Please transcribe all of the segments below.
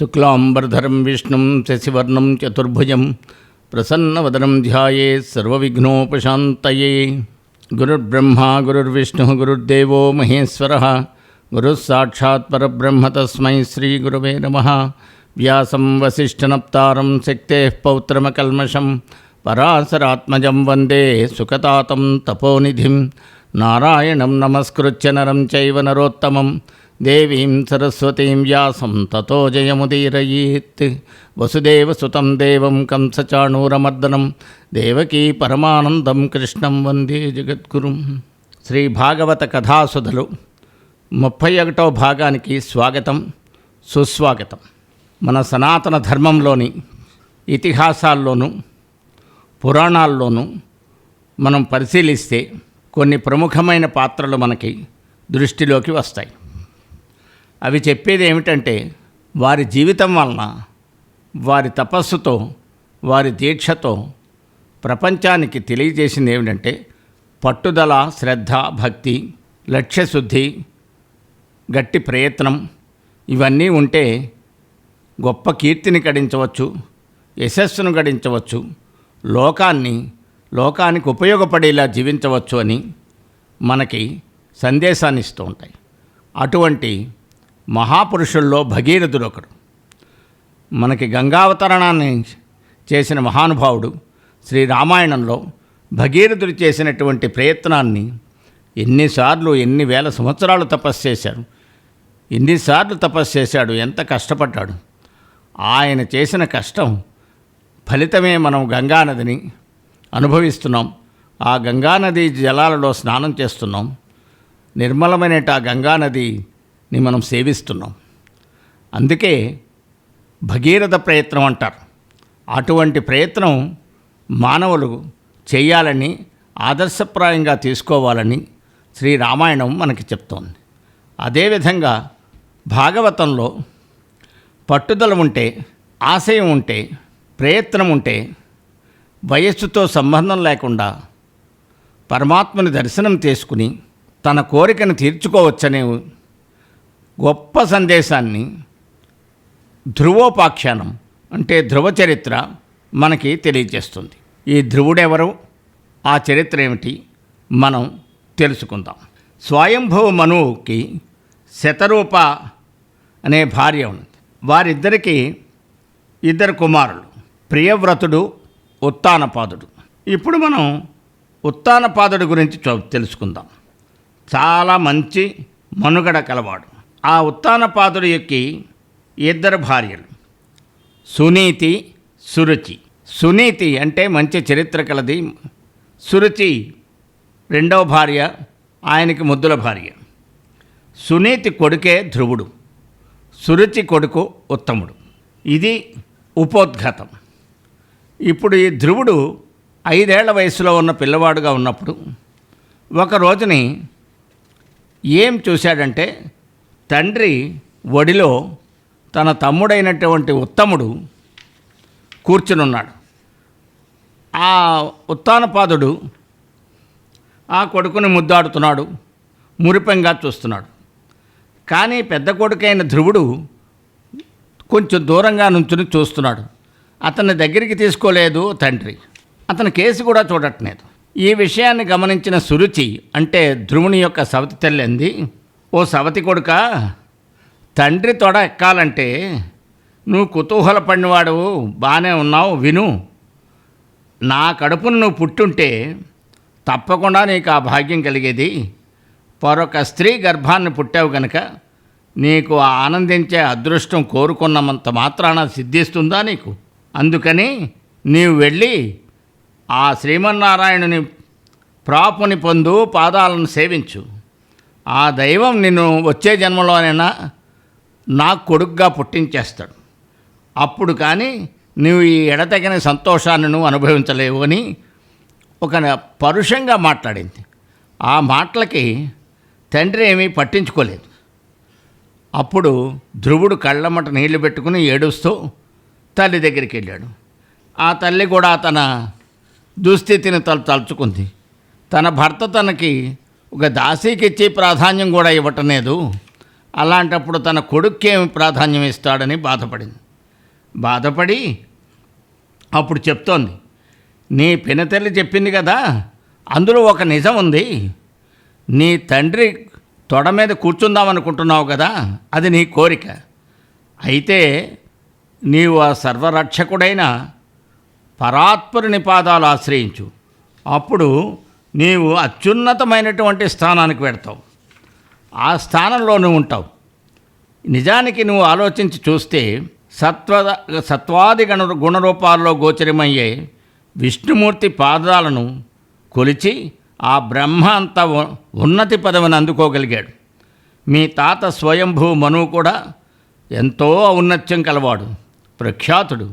శుక్లాంబరధరం విష్ణుం శశివర్ణం చతుర్భుజం ప్రసన్నవదనం ధ్యాయేత్ సర్వవిఘ్నోపశాంతయే. గురుర్బ్రహ్మా గురుర్విష్ణుః గురుర్దేవో మహేశ్వరః గురుః సాక్షాత్ పరబ్రహ్మ తస్మై శ్రీగురవే నమః. వ్యాసం వసిష్ఠనప్తారం శక్తేః పౌత్రమకల్మషం పరాశరాత్మజం వందే సుఖతాతం తపోనిధిం. నారాయణం నమస్కృత్య నరం చైవ నరోత్తమం దేవీం సరస్వతీం వ్యాసం తతో జయముదీరయేత్. వసుదేవసుతం దేవం కంసచాణూరమర్దనం దేవకీ పరమానందం కృష్ణం వందే జగద్గురుం. శ్రీ భాగవత కథాసుధలు 31వ భాగానికి స్వాగతం, సుస్వాగతం. మన సనాతన ధర్మంలోని ఇతిహాసాల్లోనూ పురాణాల్లోనూ మనం పరిశీలిస్తే కొన్ని ప్రముఖమైన పాత్రలు మనకి దృష్టిలోకి వస్తాయి. అవి చెప్పేది ఏమిటంటే, వారి జీవితం వలన, వారి తపస్సుతో, వారి దీక్షతో ప్రపంచానికి తెలియజేసింది ఏమిటంటే, పట్టుదల, శ్రద్ధ, భక్తి, లక్ష్యశుద్ధి, గట్టి ప్రయత్నం ఇవన్నీ ఉంటే గొప్ప కీర్తిని గడించవచ్చు, యశస్సును గడించవచ్చు, లోకానికి ఉపయోగపడేలా జీవించవచ్చు అని మనకి సందేశాన్ని ఇస్తూ ఉంటాయి. అటువంటి మహాపురుషుల్లో భగీరథుడు ఒకడు. మనకి గంగావతరణాన్ని చేసిన మహానుభావుడు. శ్రీరామాయణంలో భగీరథుడు చేసినటువంటి ప్రయత్నాన్ని ఎన్ని వేల సంవత్సరాలు తపస్సు చేశాడు, ఎన్నిసార్లు తపస్సు చేశాడు, ఎంత కష్టపడ్డాడు. ఆయన చేసిన కష్టం ఫలితమే మనం గంగానదిని అనుభవిస్తున్నాం. ఆ గంగానది జలాలలో స్నానం చేస్తున్నాం. నిర్మలమైన ఆ గంగానదిని మనం సేవిస్తున్నాం. అందుకే భగీరథ ప్రయత్నం అంటారు. అటువంటి ప్రయత్నం మానవులు చేయాలని, ఆదర్శప్రాయంగా తీసుకోవాలని శ్రీరామాయణం మనకి చెప్తోంది. అదేవిధంగా భాగవతంలో పట్టుదల ఉంటే, ఆశయం ఉంటే, ప్రయత్నం ఉంటే, వయస్సుతో సంబంధం లేకుండా పరమాత్మని దర్శనం చేసుకుని తన కోరికను తీర్చుకోవచ్చనే గొప్ప సందేశాన్ని ధ్రువోపాఖ్యానం అంటే ధ్రువ చరిత్ర మనకి తెలియజేస్తుంది. ఈ ధ్రువుడెవరు, ఆ చరిత్ర ఏమిటి మనం తెలుసుకుందాం. స్వయంభవ మనువుకి శతరూప అనే భార్య ఉంది. వారిద్దరికీ 2 కుమారులు, ప్రియవ్రతుడు, ఉత్తానపాదుడు. ఇప్పుడు మనం ఉత్తానపాదుడి గురించి తెలుసుకుందాం. చాలా మంచి మనుగడ కలవాడు. ఆ ఉత్తానపాదుడి యొక్క 2 భార్యలు, సునీతి, సురుచి. సునీతి అంటే మంచి చరిత్ర కలది. సురుచి 2వ భార్య, ఆయనకి ముద్దుల భార్య. సునీతి కొడుకే ధ్రువుడు, సురుచి కొడుకు ఉత్తముడు. ఇది ఉపోద్ఘాతం. ఇప్పుడు ఈ ధ్రువుడు 5 ఏళ్ల వయసులో ఉన్న పిల్లవాడుగా ఉన్నప్పుడు ఒక రోజుని ఏం చూశాడంటే, తండ్రి ఒడిలో తన తమ్ముడైనటువంటి ఉత్తముడు కూర్చునున్నాడు. ఆ ఉత్తానపాదుడు ఆ కొడుకుని ముద్దాడుతున్నాడు, మురిపెంగా చూస్తున్నాడు. కానీ పెద్ద కొడుకైన ధ్రువుడు కొంచెం దూరంగా నుంచుని చూస్తున్నాడు. అతన్ని దగ్గరికి తీసుకోలేదు తండ్రి, అతని కేసు కూడా చూడట్లేదు. ఈ విషయాన్ని గమనించిన సురుచి అంటే ధ్రువుని యొక్క సవతి తల్లి అంది, ఓ సవతి కొడుక, తండ్రి తొడ ఎక్కాలంటే నువ్వు కుతూహల పడినవాడు బాగానే ఉన్నావు, విను. నా కడుపును నువ్వు పుట్టుంటే తప్పకుండా నీకు ఆ భాగ్యం కలిగేది. మరొక స్త్రీ గర్భాన్ని పుట్టావు కనుక నీకు ఆనందించే అదృష్టం కోరుకున్నంత మాత్రాన సిద్ధిస్తుందా నీకు? అందుకని నీవు వెళ్ళి ఆ శ్రీమన్నారాయణుని ప్రాపుని పొందు, పాదాలను సేవించు. ఆ దైవం నిన్ను వచ్చే జన్మలోనైనా నాకు కొడుకుగా పుట్టించేస్తాడు. అప్పుడు కానీ నువ్వు ఈ ఎడతగిన సంతోషాన్ని నువ్వు అనుభవించలేవు అని ఒక పరుషంగా మాట్లాడింది. ఆ మాటలకి తండ్రి ఏమీ పట్టించుకోలేదు. అప్పుడు ధ్రువుడు కళ్ళమ్మట నీళ్లు పెట్టుకుని ఏడుస్తూ తల్లి దగ్గరికి వెళ్ళాడు. ఆ తల్లి కూడా తన దుస్థితిని తలుచుకుంది. తన భర్త తనకి ఒక దాసీకి ఇచ్చి ప్రాధాన్యం కూడా ఇవ్వటం లేదు, అలాంటప్పుడు తన కొడుక్కేమి ప్రాధాన్యం ఇస్తాడని బాధపడి అప్పుడు చెప్తోంది, నీ పినతల్లి చెప్పింది కదా, అందులో ఒక నిజం ఉంది. నీ తండ్రి తొడ మీద కూర్చుందామనుకుంటున్నావు కదా, అది నీ కోరిక. అయితే నీవు ఆ సర్వరక్షకుడైన పరాత్పరుని పాదాలు ఆశ్రయించు. అప్పుడు నీవు అత్యున్నతమైనటువంటి స్థానానికి వెడతావు. ఆ స్థానంలో నువ్వు ఉంటావు. నిజానికి నువ్వు ఆలోచించి చూస్తే సత్వాది గుణరూపాల్లో గోచరమయ్యే విష్ణుమూర్తి పాదాలను కొలిచి ఆ బ్రహ్మ అంత ఉన్నతి పదవిని అందుకోగలిగాడు. మీ తాత స్వయంభూ మనువు కూడా ఎంతో ఔన్నత్యం కలవాడు, ప్రఖ్యాతుడు.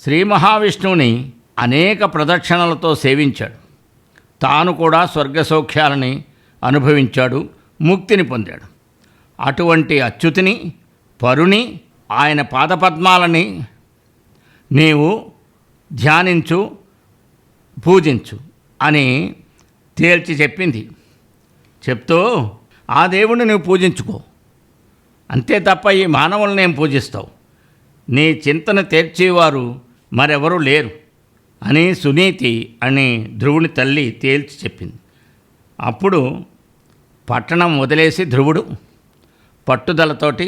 శ్రీ మహావిష్ణువుని అనేక ప్రదక్షిణలతో సేవించాడు. తాను కూడా స్వర్గసౌఖ్యాలని అనుభవించాడు, ముక్తిని పొందాడు. అటువంటి అచ్యుతిని, పరుని, ఆయన పాదపద్మాలని నీవు ధ్యానించు, పూజించు అని తేల్చి చెప్పింది. చెప్తూ ఆ దేవుణ్ణి నువ్వు పూజించుకో, అంతే తప్ప ఈ మానవుల్ని ఏం పూజిస్తావు? నీ చింతన తీర్చేవారు మరెవరూ లేరు అని సునీతి అని ధ్రువుని తల్లి తేల్చి చెప్పింది. అప్పుడు పట్టణం వదిలేసి ధ్రువుడు పట్టుదలతోటి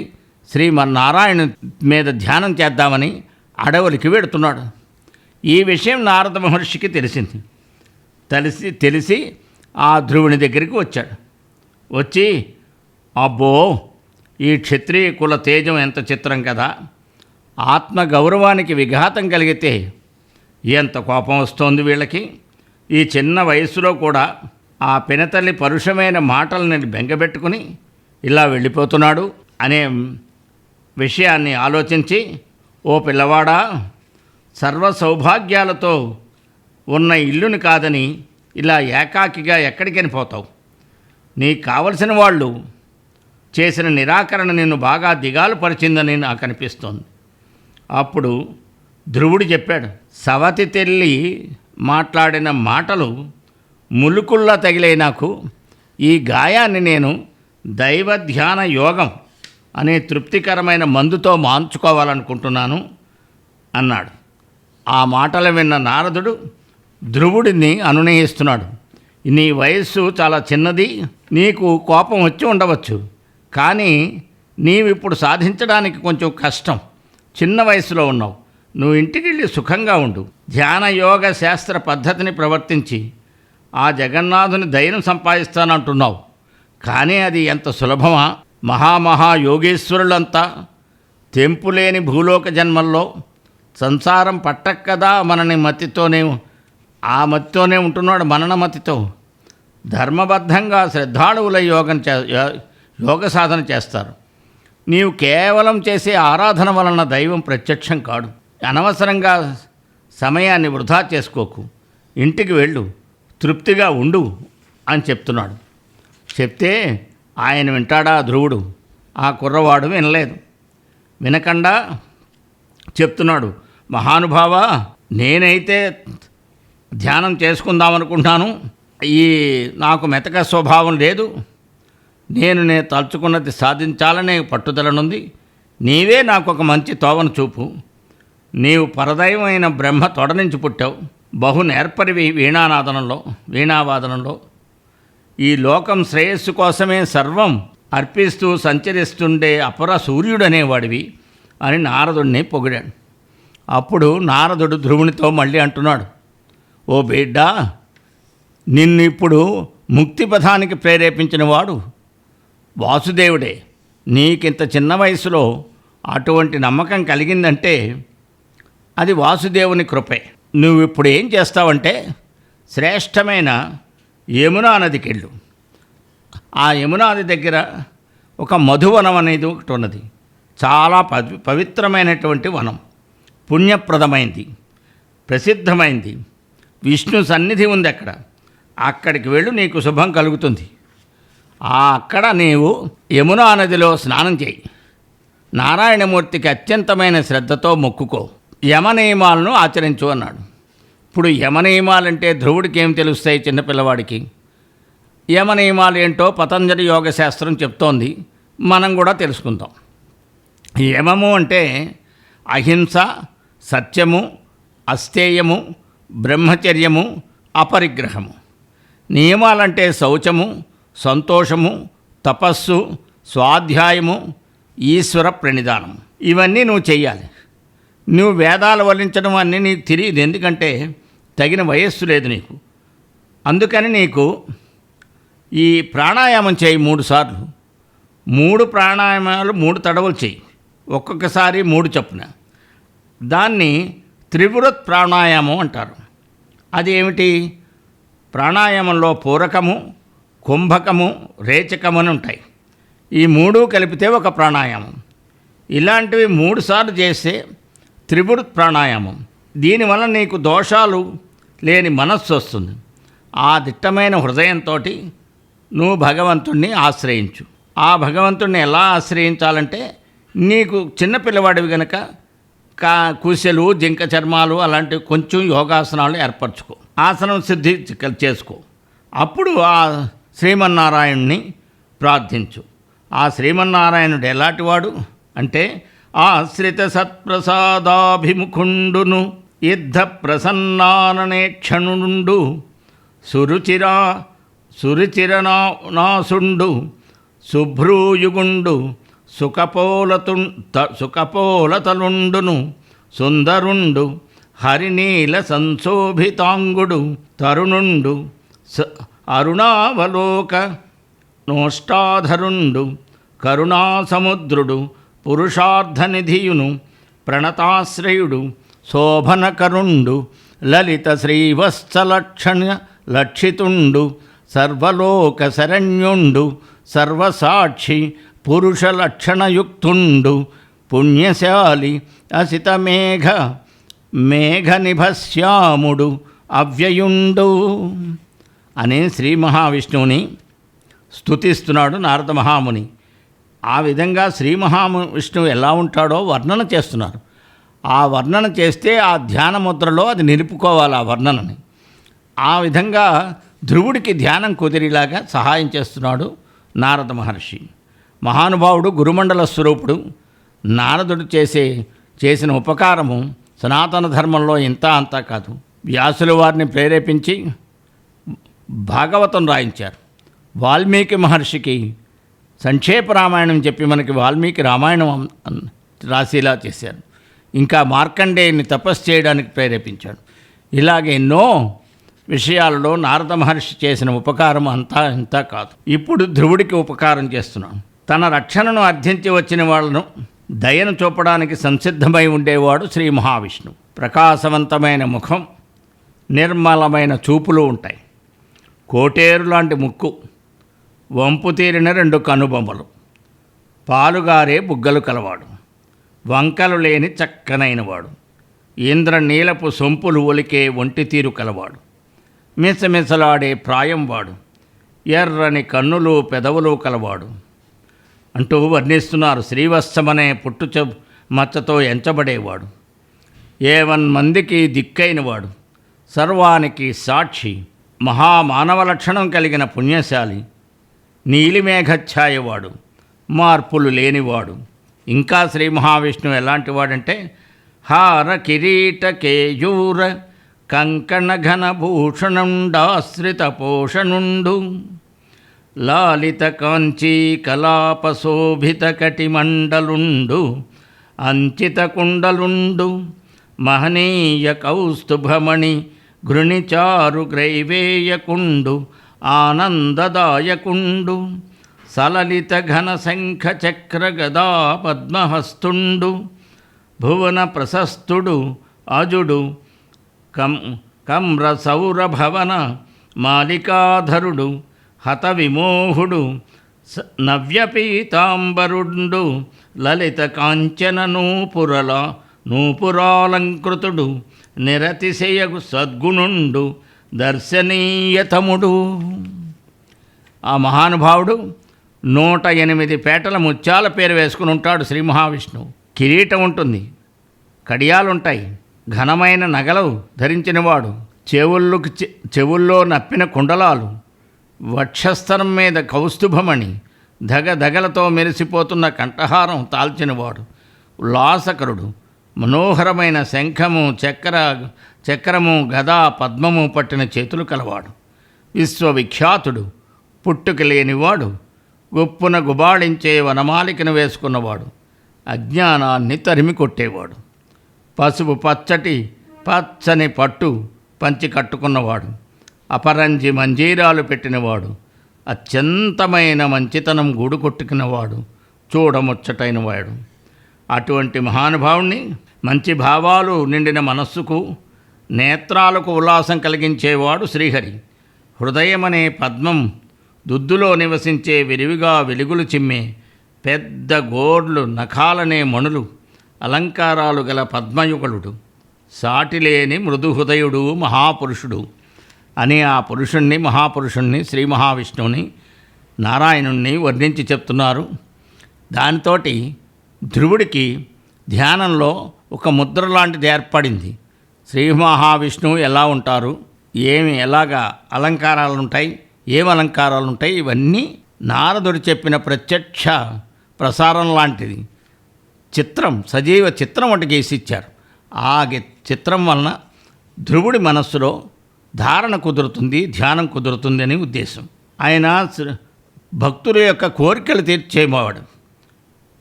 శ్రీమన్నారాయణ మీద ధ్యానం చేద్దామని అడవులకి వెడుతున్నాడు. ఈ విషయం నారద మహర్షికి తెలిసి ఆ ధ్రువుని దగ్గరికి వచ్చాడు. వచ్చి, అబ్బో, ఈ క్షత్రియ కుల తేజం ఎంత చిత్రం కదా, ఆత్మగౌరవానికి విఘాతం కలిగితే ఎంత కోపం వస్తోంది వీళ్ళకి. ఈ చిన్న వయస్సులో కూడా ఆ పినతల్లి పరుషమైన మాటలను బెంగబెట్టుకుని ఇలా వెళ్ళిపోతున్నాడు అనే విషయాన్ని ఆలోచించి, ఓ పిల్లవాడా, సర్వ సౌభాగ్యాలతో ఉన్న ఇల్లుని కాదని ఇలా ఏకాకిగా ఎక్కడికని పోతావు? నీకు కావలసిన వాళ్ళు చేసిన నిరాకరణ నిన్ను బాగా దిగాలు పరిచిందని నాకు అనిపిస్తోంది. అప్పుడు ధ్రువుడు చెప్పాడు, సవతి తెల్లి మాట్లాడిన మాటలు ములుకుల్లా తగిలే నాకు. ఈ గాయాన్ని నేను దైవ ధ్యాన యోగం అనే తృప్తికరమైన మందుతో మాన్చుకోవాలనుకుంటున్నాను అన్నాడు. ఆ మాటలు విన్న నారదుడు ధ్రువుడిని అనునయిస్తున్నాడు. నీ వయస్సు చాలా చిన్నది, నీకు కోపం వచ్చి ఉండవచ్చు, కానీ నీవిప్పుడు సాధించడానికి కొంచెం కష్టం. చిన్న వయసులో ఉన్నావు. నువ్వు ఇంటికి వెళ్ళి సుఖంగా ఉండు. ధ్యాన యోగ శాస్త్ర పద్ధతిని ప్రవర్తించి ఆ జగన్నాథుని ధైర్యం సంపాదిస్తానంటున్నావు, కానీ అది ఎంత సులభమా? యోగేశ్వరులంతా తెంపులేని భూలోక జన్మల్లో సంసారం పట్టక్కదా మనని మతితోనే ఉంటున్నాడు. మనన మతితో ధర్మబద్ధంగా శ్రద్ధాళువుల యోగ సాధన చేస్తారు. నీవు కేవలం చేసే ఆరాధన వలన దైవం ప్రత్యక్షం కాడు. అనవసరంగా సమయాన్ని వృధా చేసుకోకు. ఇంటికి వెళ్ళు, తృప్తిగా ఉండు అని చెప్తున్నాడు. చెప్తే ఆయన వింటాడా ధ్రువుడు? ఆ కుర్రవాడు వినలేదు. వినకుండా చెప్తున్నాడు, మహానుభావ, నేనైతే ధ్యానం చేసుకుందామనుకుంటున్నాను. నాకు మెతక స్వభావం లేదు. నేను తలుచుకున్నది సాధించాలనే పట్టుదలనుంది. నీవే నాకు ఒక మంచి తోవను చూపు. నీవు పరదైవమైన బ్రహ్మ తొడ నుంచి పుట్టావు. బహు నేర్పరివి వీణావాదనంలో. ఈ లోకం శ్రేయస్సు కోసమే సర్వం అర్పిస్తూ సంచరిస్తుండే అపర సూర్యుడనేవాడివి అని నారదుడిని పొగిడాడు. అప్పుడు నారదుడు ధ్రువునితో మళ్ళీ అంటున్నాడు, ఓ బిడ్డ, నిన్ను ఇప్పుడు ముక్తిపథానికి ప్రేరేపించిన వాడు వాసుదేవుడే. నీకింత చిన్న వయసులో అటువంటి నమ్మకం కలిగిందంటే అది వాసుదేవుని కృపే. నువ్వు ఇప్పుడు ఏం చేస్తావంటే శ్రేష్టమైన యమునా నదికి వెళ్ళు. ఆ యమునా నది దగ్గర ఒక మధువనం అనేది ఒకటి ఉన్నది. చాలా పవిత్రమైనటువంటి వనం, పుణ్యప్రదమైంది, ప్రసిద్ధమైంది. విష్ణు సన్నిధి ఉంది అక్కడ. అక్కడికి వెళ్ళు, నీకు శుభం కలుగుతుంది. అక్కడ నీవు యమునా నదిలో స్నానం చేయి. నారాయణమూర్తికి అత్యంతమైన శ్రద్ధతో మొక్కుకో. యమనియమాలను ఆచరించు అన్నాడు. ఇప్పుడు యమనియమాలంటే ధ్రువుడికి ఏం తెలుస్తాయి చిన్నపిల్లవాడికి? యమనియమాలు ఏంటో పతంజలి యోగశాస్త్రం చెప్తోంది. మనం కూడా తెలుసుకుందాం. యమము అంటే అహింస, సత్యము, అస్థేయము, బ్రహ్మచర్యము, అపరిగ్రహము. నియమాలంటే శౌచము, సంతోషము, తపస్సు, స్వాధ్యాయము, ఈశ్వర ప్రణిధానం. ఇవన్నీ నువ్వు చెయ్యాలి. నువ్వు వేదాలు వల్లించడం అన్నీ నీకు తెలియదు, ఎందుకంటే తగిన వయస్సు లేదు నీకు. అందుకని నీకు ఈ ప్రాణాయామం చేయి 3 సార్లు. 3 ప్రాణాయామాలు 3 తడవలు చేయి, ఒక్కొక్కసారి 3 చొప్పున. దాన్ని త్రివృత్ ప్రాణాయామం అంటారు. అది ఏమిటి? ప్రాణాయామంలో పూరకము, కుంభకము, రేచకము అని ఉంటాయి. ఈ 3 కలిపితే ఒక ప్రాణాయామం. ఇలాంటివి 3 సార్లు చేస్తే త్రివృత్ ప్రాణాయామం. దీనివల్ల నీకు దోషాలు లేని మనస్సు వస్తుంది. ఆ దిట్టమైన హృదయంతో నువ్వు భగవంతుణ్ణి ఆశ్రయించు. ఆ భగవంతుణ్ణి ఎలా ఆశ్రయించాలంటే, నీకు చిన్నపిల్లవాడివి గనక కుశలు, జింక చర్మాలు అలాంటివి కొంచెం యోగాసనాలు ఏర్పరచుకో, ఆసనం సిద్ధి చేసుకో. అప్పుడు ఆ శ్రీమన్నారాయణుని ప్రార్థించు. ఆ శ్రీమన్నారాయణుడు ఎలాంటివాడు అంటే, ఆశ్రిత సత్ప్రసాదాభిముఖుండును, యుద్ధ ప్రసన్నాననే క్షణుండు, సురుచిరనాసుండు, శుభ్రూయుగుండు, సుఖపోలతలుండును, సుందరుండు, హరినీల సంశోభితాంగుడు, తరుణుండు, అరుణావలోక నోష్టాధరుండు, కరుణాసముద్రుడు, పురుషార్థనిధియును, ప్రణతాశ్రయుడు, శోభనకరుండు, లలిత శ్రీవత్సలక్షణ లక్షితుండు, సర్వలోక శరణ్యుండు, సర్వసాక్షి పురుష లక్షణయుక్తుండు, పుణ్యశాలి అసిత మేఘ నిభశ్యాముడు, అవ్యయుండు అనే శ్రీ మహావిష్ణువుని స్తుతిస్తున్నాడు నారద మహాముని. ఆ విధంగా శ్రీ మహావిష్ణువు ఎలా ఉంటాడో వర్ణన చేస్తున్నారు. ఆ వర్ణన చేస్తే ఆ ధ్యాన ముద్రలో అది నిలుపుకోవాలి ఆ వర్ణనని. ఆ విధంగా ధ్రువుడికి ధ్యానం కుదిరేలాగా సహాయం చేస్తున్నాడు నారద మహర్షి. మహానుభావుడు, గురుమండల స్వరూపుడు. నారదుడు చేసిన ఉపకారము సనాతన ధర్మంలో ఇంత అంతా కాదు. వ్యాసుల వారిని ప్రేరేపించి భాగవతం రాయించారు. వాల్మీకి మహర్షికి సంక్షేప రామాయణం చెప్పి మనకి వాల్మీకి రామాయణం రాసేలా చేశారు. ఇంకా మార్కండేయుని తపస్సు చేయడానికి ప్రేరేపించాడు. ఇలాగే ఎన్నో విషయాలలో నారద మహర్షి చేసిన ఉపకారం అంతా ఇంత కాదు. ఇప్పుడు ధ్రువుడికి ఉపకారం చేస్తున్నాను. తన రక్షణను అర్థించి వచ్చిన వాళ్ళను దయను చూపడానికి సంసిద్ధమై ఉండేవాడు శ్రీ మహావిష్ణువు. ప్రకాశవంతమైన ముఖం, నిర్మలమైన చూపులు ఉంటాయి. కోటేరు లాంటి ముక్కు, వంపు తీరిన 2 కనుబొమ్మలు, పాలుగారే బుగ్గలు కలవాడు, వంకలు లేని చక్కనైనవాడు, ఇంద్రనీలపు సొంపులు ఒలికే ఒంటి తీరు కలవాడు, మిసమిసలాడే ప్రాయం వాడు, ఎర్రని కన్నులు పెదవులు కలవాడు అంటూ వర్ణిస్తున్నారు. శ్రీవత్సమనే మచ్చతో ఎంచబడేవాడు, ఏవన్మందికి దిక్కైనవాడు, సర్వానికి సాక్షి, మహామానవ లక్షణం కలిగిన పుణ్యశాలి, నీలిమేఘఛాయవాడు, మార్పులు లేనివాడు. ఇంకా శ్రీ మహావిష్ణువు ఎలాంటి వాడంటే, హార కిరీట కేయూర కంకణ ఘనభూషణుండాశ్రిత పోషణుండు, లాలిత కాంచీ కలాపశోభిత కటిమండలుండు, అంచిత కుండలుండు, మహనీయ కౌస్తుభమణి ఘృణిచారు గ్రైవేయకుండు, ఆనందదాయకుండు, సలలిత ఘన శంఖ చక్ర గదా పద్మహస్తుండు, భువన ప్రశస్తుడు, అజుడు, కమ్ర సౌరభవన మాలికాధరుడు, హత విమోహుడు, నవ్యపీతాంబరుండు, లలిత కాంచన నూపురాలంకృతుడు, నిరతిశయగు సద్గుణుండు, దర్శనీయతముడు. ఆ మహానుభావుడు 108 పేటల ముత్యాల పేరు వేసుకుని ఉంటాడు శ్రీ మహావిష్ణువు. కిరీటం ఉంటుంది, కడియాలుంటాయి, ఘనమైన నగలు ధరించినవాడు, చెవుల్లో నప్పిన కుండలాలు, వక్షస్థలం మీద కౌస్తుభమణి, ధగధగలతో మెరిసిపోతున్న కంఠహారం తాల్చినవాడు, ఉల్లాసకరుడు, మనోహరమైన శంఖము చక్రము గదా పద్మము పట్టిన చేతులు కలవాడు, విశ్వవిఖ్యాతుడు, పుట్టుక లేనివాడు, గొప్పున గుబాళించే వనమాలికను వేసుకున్నవాడు, అజ్ఞానాన్ని తరిమి కొట్టేవాడు, పసుపు పచ్చని పట్టు పంచి కట్టుకున్నవాడు, అపరంజి మంజీరాలు పెట్టినవాడు, అత్యంతమైన మంచితనం గూడు కొట్టుకున్నవాడు, చూడముచ్చటైనవాడు. అటువంటి మహానుభావుణ్ణి మంచి భావాలు నిండిన మనస్సుకు, నేత్రాలకు ఉల్లాసం కలిగించేవాడు శ్రీహరి. హృదయమనే పద్మం దుద్దులో నివసించే విరివిగా వెలుగులు చిమ్మే పెద్ద గోర్లు, నఖాలనే మణులు, అలంకారాలు గల పద్మయుగళుడు, సాటిలేని మృదుహృదయుడు, మహాపురుషుడు అని ఆ మహాపురుషుణ్ణి శ్రీ మహావిష్ణువుని నారాయణుణ్ణి వర్ణించి చెప్తున్నారు. దానితోటి ధ్రువుడికి ధ్యానంలో ఒక ముద్ర లాంటిది ఏర్పడింది. శ్రీ మహావిష్ణువు ఎలా ఉంటారు, ఎలాగా అలంకారాలు ఉంటాయి, అలంకారాలు ఉంటాయి, ఇవన్నీ నారదుడు చెప్పిన ప్రత్యక్ష ప్రసారం లాంటిది. సజీవ చిత్రం ఒకటి గీసిచ్చారు. ఆ చిత్రం వలన ధ్రువుడి మనస్సులో ధారణ కుదురుతుంది, ధ్యానం కుదురుతుంది అని ఉద్దేశం. ఆయన భక్తుల యొక్క కోరికలు తీర్చేవాడు.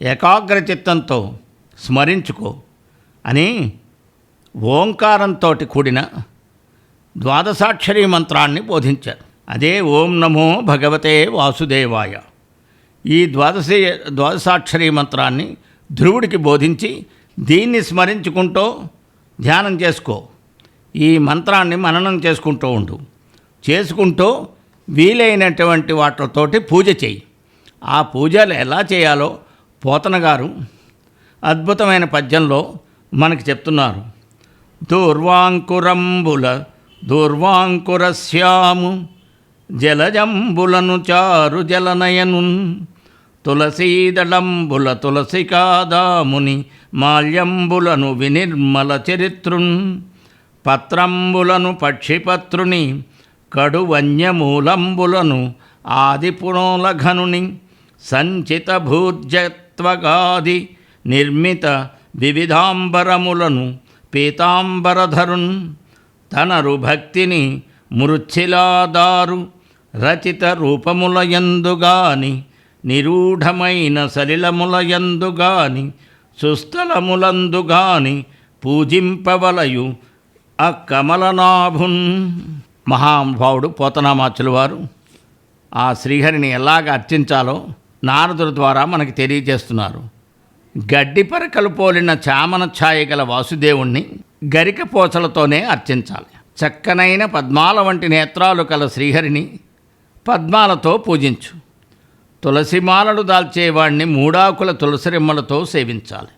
ఏకాగ్ర చిత్తంతో స్మరించుకో అని ఓంకారంతో కూడిన ద్వాదశాక్షరీ మంత్రాన్ని బోధించారు. అదే ఓం నమో భగవతే వాసుదేవాయ. ఈ ద్వాదశాక్షరీ మంత్రాన్ని ధ్రువుడికి బోధించి దీన్ని స్మరించుకుంటూ ధ్యానం చేసుకో. ఈ మంత్రాన్ని మననం చేసుకుంటూ వీలైనటువంటి వాటితోటి పూజ చేయి. ఆ పూజలు ఎలా చేయాలో పోతన గారు అద్భుతమైన పద్యంలో మనకి చెప్తున్నారు. దూర్వాంకురశ్యాము జలజంబులను చారు జలనయనున్ తులసీదళంబుల తులసికాదాముని మాల్యంబులను వినిర్మల చరిత్రున్ పత్రంబులను పక్షిపత్రుని కడు వన్యమూలంబులను ఆదిపునోలఘనుని సంచిత భూర్జత్వగాది నిర్మిత వివిధాంబరములను పీతాంబరధరున్ తనరు భక్తిని మృచ్ఛిలాదారు రచిత రూపములయందుగాని నిరూఢమైన సలిలములయందుగాని సుస్థలములందుగాని పూజింపవలయు ఆ కమలనాభున్. మహానుభావుడు పోతనామాచుల వారు ఆ శ్రీహరిని ఎలాగ అర్చించాలో నారదుల ద్వారా మనకి తెలియజేస్తున్నారు. గడ్డి పరకలు పోలిన చామన ఛాయ గల వాసుదేవుణ్ణి గరిక పోచలతోనే అర్చించాలి. చక్కనైన పద్మాల వంటి నేత్రాలు కల శ్రీహరిని పద్మాలతో పూజించు. తులసిమాలలు దాల్చేవాణ్ణి మూడాకుల తులసిరిమ్మలతో సేవించాలి.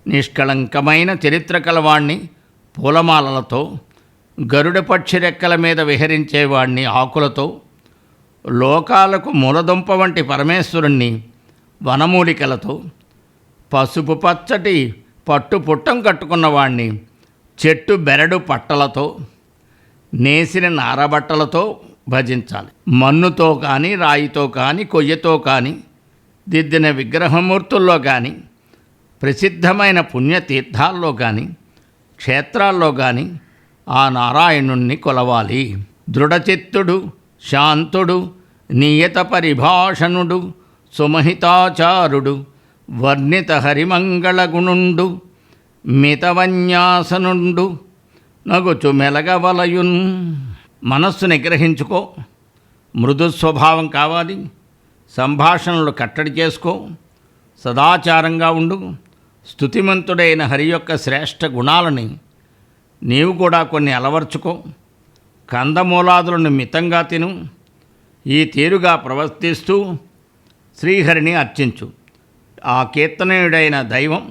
నిష్కళంకమైన చరిత్ర కలవాణ్ణి పూలమాలలతో, గరుడ పక్షి రెక్కల మీద విహరించేవాణ్ణి ఆకులతో, లోకాలకు మూలదుంప వంటి పరమేశ్వరుణ్ణి వనమూలికలతో, పసుపు పచ్చటి పట్టు పుట్టం కట్టుకున్నవాణ్ణి చెట్టు బెరడు పట్టలతో, నేసిన నారబట్టలతో భజించాలి. మన్నుతో కానీ, రాయితో కానీ, కొయ్యతో కానీ దిద్దిన విగ్రహమూర్తుల్లో కానీ, ప్రసిద్ధమైన పుణ్యతీర్థాల్లో కానీ, క్షేత్రాల్లో కానీ ఆ నారాయణుణ్ణి కొలవాలి. దృఢచిత్తుడు, శాంతుడు, నియత పరిభాషణుడు, సుమహితాచారుడు, వర్ణిత హరిమంగళగుణుండు, మితవన్యాసనుండు నగుచు మెలగవలయున్. మనస్సు నిగ్రహించుకో. మృదు స్వభావం కావాలి. సంభాషణలు కట్టడి చేసుకో. సదాచారంగా ఉండు. స్తుతిమంతుడైన హరి యొక్క శ్రేష్ఠ గుణాలని నీవు కూడా కొన్ని అలవర్చుకో. కందమూలాదులను మితంగా తిను. ఈ తీరుగా ప్రవర్తిస్తూ శ్రీహరిని అర్చించు. ఆ కీర్తనీయుడైన దైవం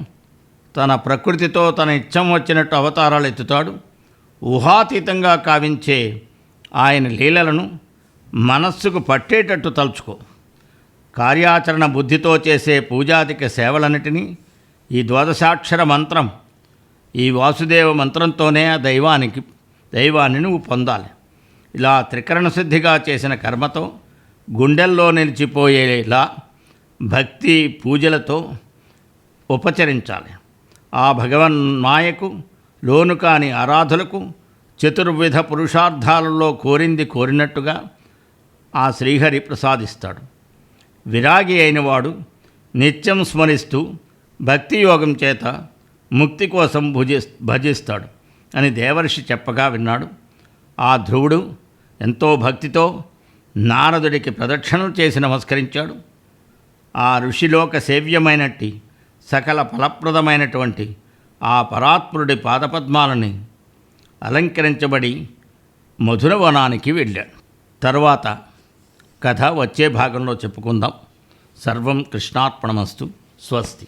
తన ప్రకృతితో తన ఇష్టం వచ్చినట్టు అవతారాలు ఎత్తుతాడు. ఊహాతీతంగా కావించే ఆయన లీలలను మనస్సుకు పట్టేటట్టు తలుచుకో. కార్యాచరణ బుద్ధితో చేసే పూజాదిక సేవలన్నిటినీ ఈ ద్వాదశాక్షర మంత్రం, ఈ వాసుదేవ మంత్రంతోనే ఆ దైవాన్ని నువ్వు పొందాలి. ఇలా త్రికరణ శుద్ధిగా చేసిన కర్మతో గుండెల్లో నిలిచిపోయేలా భక్తి పూజలతో ఉపచరించాలి. ఆ భగవన్మాయకు లోను కాని ఆరాధులకు చతుర్విధ పురుషార్థాలలో కోరింది కోరినట్టుగా ఆ శ్రీహరి ప్రసాదిస్తాడు. విరాగి అయినవాడు నిత్యం స్మరిస్తూ భక్తియోగం చేత ముక్తి కోసం భజిస్తాడు అని దేవర్షి చెప్పగా విన్నాడు. ఆ ధ్రువుడు ఎంతో భక్తితో నారదుడికి ప్రదక్షిణలు చేసి నమస్కరించాడు. ఆ ఋషిలోక సేవ్యమైనట్టి సకల ఫలప్రదమైనటువంటి ఆ పరాత్ముడి పాదపద్మాలని అలంకరించబడి మధురవనానికి వెళ్ళాడు. తరువాత కథ వచ్చే భాగంలో చెప్పుకుందాం. సర్వం కృష్ణార్పణమస్తు. స్వస్తి.